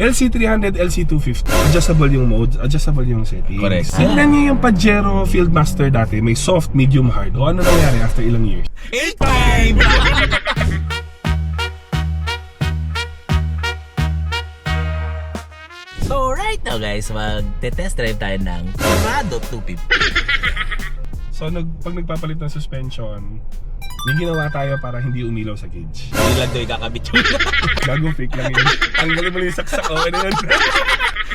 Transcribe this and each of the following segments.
LC300, LC250. Adjustable yung modes, adjustable yung settings. Correct. Tingnan niyo yung Pajero Fieldmaster dati. May soft, medium, hard. O ano nangyari after ilang years? 8.5! So right now guys, mag-test drive tayo ng Prado 250. So pag nagpapalit ng suspension, may ginawa tayo para hindi umilaw sa cage. Hindi lang doon kakabit yung Bagong fake lang yun. Tanggalin mo lang yung saksak. Okay na yun.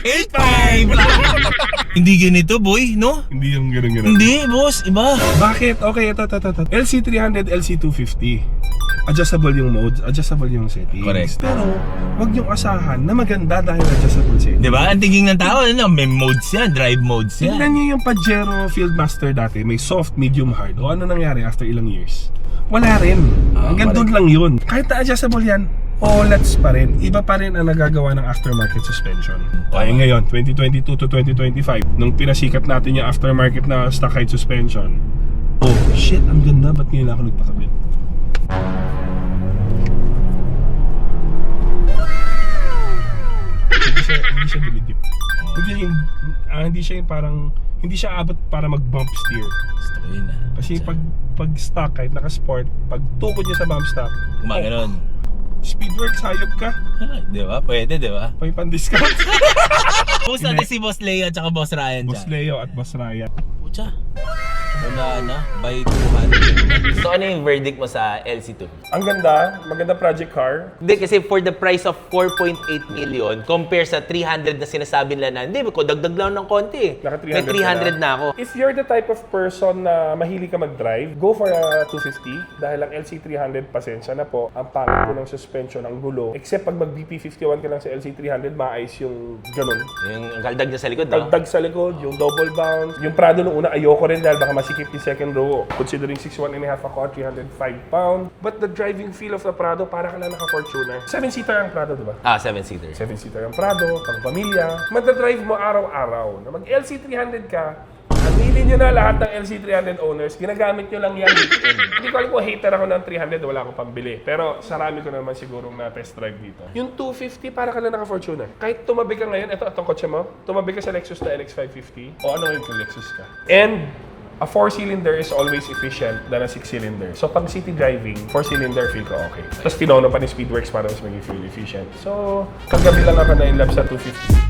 8.5! Hindi ganito boy, no? Hindi yung gano'n-gano'n. Hindi boss, iba. Bakit? Okay, ito. LC300, LC250. Adjustable yung modes, adjustable yung settings. Correct. Pero, wag yung asahan na maganda dahil adjustable settings. Diba? Ang tingin ng tao, ano, may modes yan, drive modes yan. Tingnan niyo yung Pajero Fieldmaster dati. May soft, medium, hard. O ano nangyari after ilang years? Wala rin. Hanggang doon lang yun. Kahit na adjustable yan, OLEDs pa rin. Iba pa rin ang nagagawa ng aftermarket suspension. Tayo ngayon, 2022 to 2025, nung pinasikat natin yung aftermarket na stock height suspension. Oh, shit, ang ganda. Ba't ngayon ako nagpakabit? Hindi siya dumidip. Hindi siya yung parang, hindi siya abot para mag-bump steer. Gusto ko yun ah. Kasi pag stock kahit naka-sport, pag tukod niya sa bump stop, Gumaganon. Speedworks, hayop ka. Di ba? Pwede, di ba? May pan-discount. Post natin si Boss Leo at saka Boss Ryan Boss dyan. Leo at Boss Ryan. Pucha. Wala na. By 200. So ano yung verdict mo sa LC2? Ang ganda, maganda project car. Hindi, kasi for the price of 4.8 million, compare sa 300 na sinasabi nila na, hindi, ko dagdag lang ng konti. Naka 300 May 300 na ako. If you're the type of person na mahilig ka mag-drive, go for a 250 dahil ang LC300, pasensya na po, ang pangit po ng suspension, ang gulo. Except pag mag-BP51 ka lang sa LC300, maayos yung ganun. Yung kaldag niya sa likod, no? Dagdag sa likod, yung double bounce. Yung Prado nung una, ayoko rin dahil baka masikip yung second row. Considering 6'1.5 ako, 305 pound. But the driving feel of the Prado, para ka lang naka-Fortuner. 7-seater ang Prado, diba? Ah, 7-seater. 7-seater ang Prado, pang pamilya. Magdadrive mo araw-araw. Na mag-LC300 ka, aminin nyo na lahat ng LC300 owners, ginagamit nyo lang yan weekend. Hindi ko alam kung hater ako ng 300, wala akong pambili. Pero sarami ko naman sigurong na test drive dito. Yung 250, para ka lang naka-Fortuner. Kahit tumabi ka ngayon, ito, itong kotse mo, tumabi ka sa Lexus na LX550, o ano yung Lexus ka. And a 4-cylinder is always efficient than a 6-cylinder. So pag city driving, 4-cylinder feel ko okay. Tapos tinono pa ni Speedworks para mas maging fuel efficient. So, kagabi lang ako na in love sa 250.